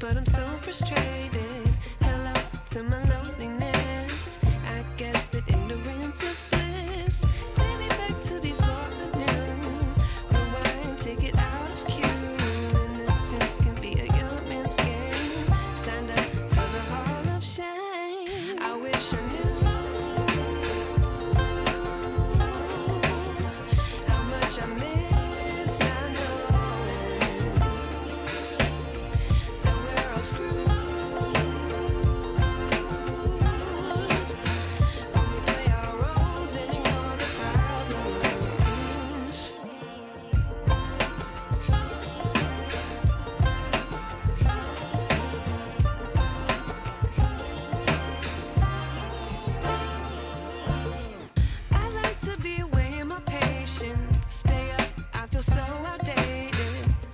but I'm so frustrated. Hello to my loneliness. I guess that ignorance is bliss. Take me back to before the noon. Rewind, take it out of cue. Innocence can be a young man's game. Signed up for the hall of shame. I wish I knew how much I miss not knowing that we're all screwed. When we play our roles and ignore the problems. I like to be away in my patience. Stay up, I feel so outdated.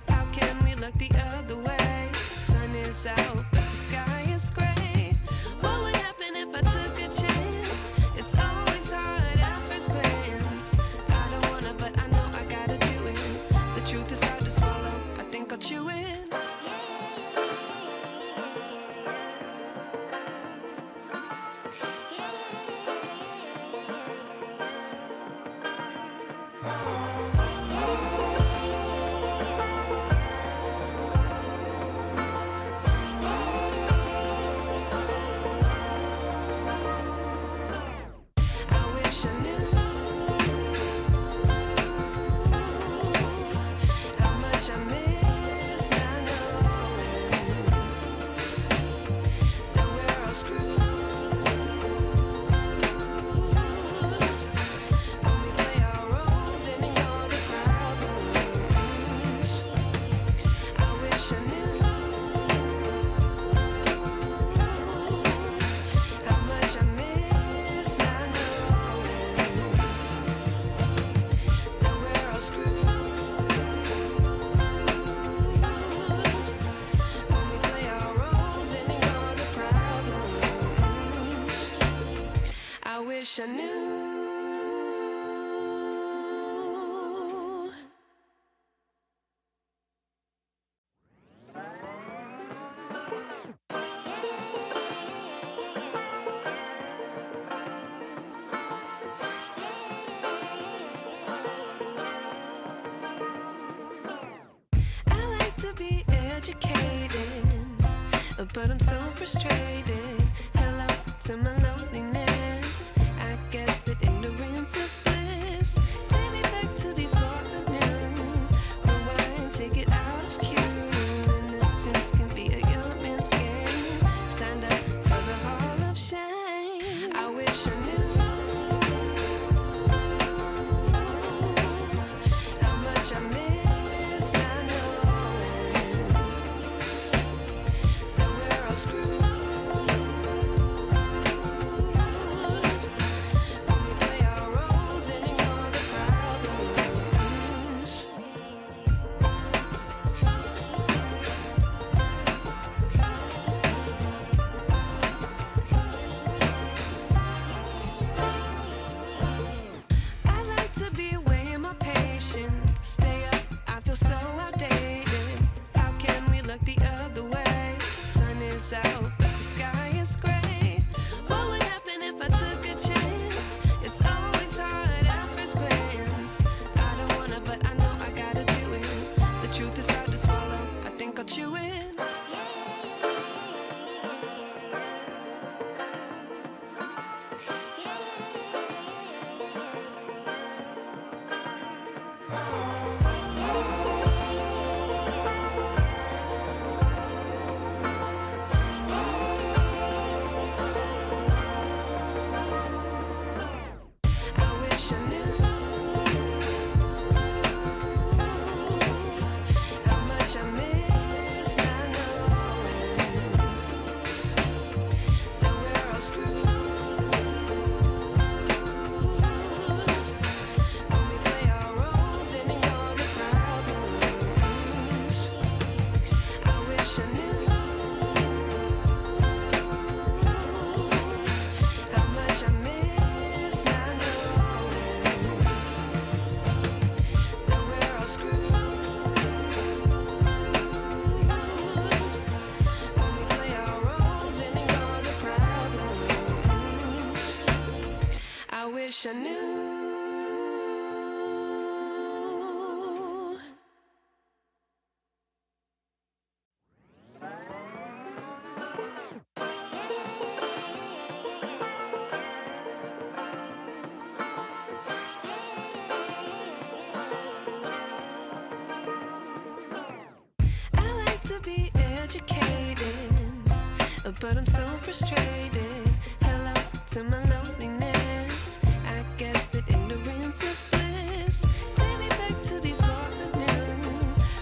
How can we look the other way? Sun is out, but the sky is gray. What would happen if I took a chance? It's always hard at first glance. I don't wanna, but I know I gotta do it. The truth is hard to swallow, I think I'll chew it. I wish I knew how much I miss not knowing that we're all screwed. When we play our roles and ignore the problems. I wish I knew how much I miss not knowing that we're all screwed. When we play our roles and ignore the problems. I wish I knew. I like to be educated, but I'm so frustrated. Hello to my loneliness. I guess that ignorance is bliss. Take me back to before the noon. Rewind, take it out of cue. Innocence can be a young man's game. Signed up for the hall of shame. I wish I knew how much I miss not knowing that we're all screwed. wish I knew. I like to be educated, but I'm so frustrated. Hello to my loneliness. I guess that ignorance is bliss. Take me back to before I knew.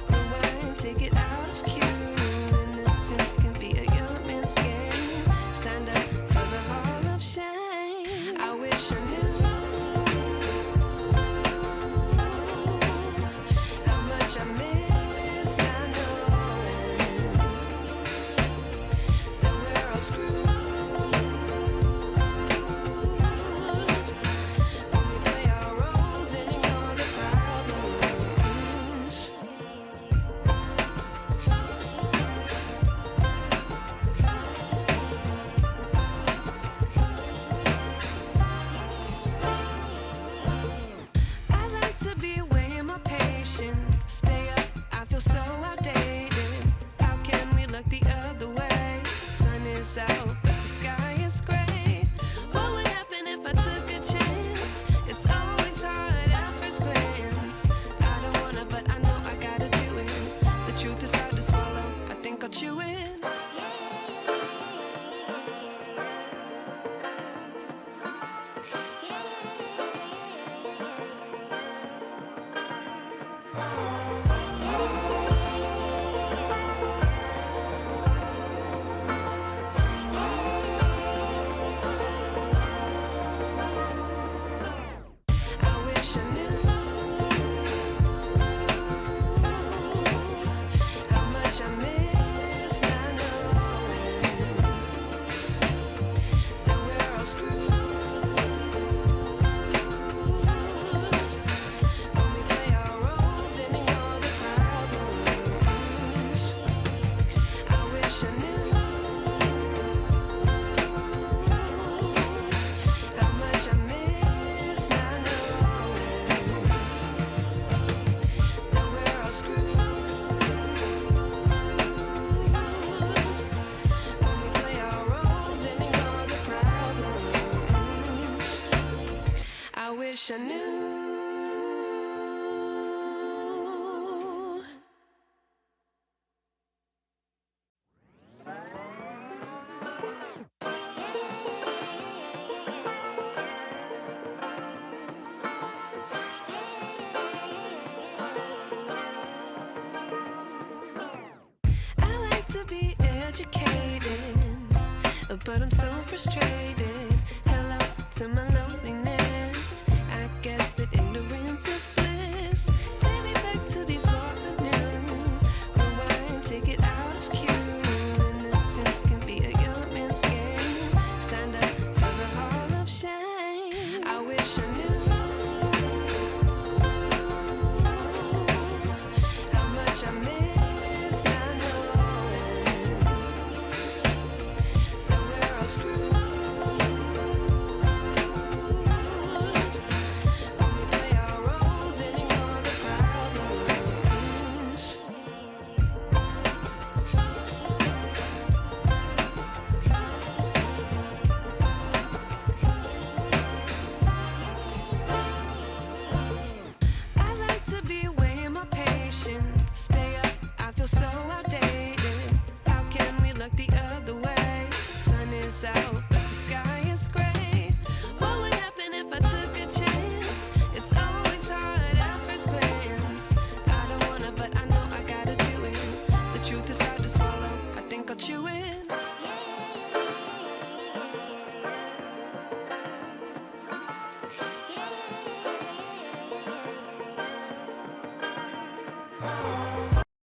Rewind, take it out of cue. Innocence can be a young man's game. Signed up for the hall of shame. I wish I knew how much I miss not knowing that we're all screwed. Stay up, I feel so outdated. How can we look the other way? Sun is out, but the sky is gray. What would happen if I took a chance? It's always hard at first glance. I don't wanna, but I know I gotta do it. The truth is hard to swallow, I think I'll chew it. I wish I knew. I like to be educated, but I'm so frustrated. Hello to my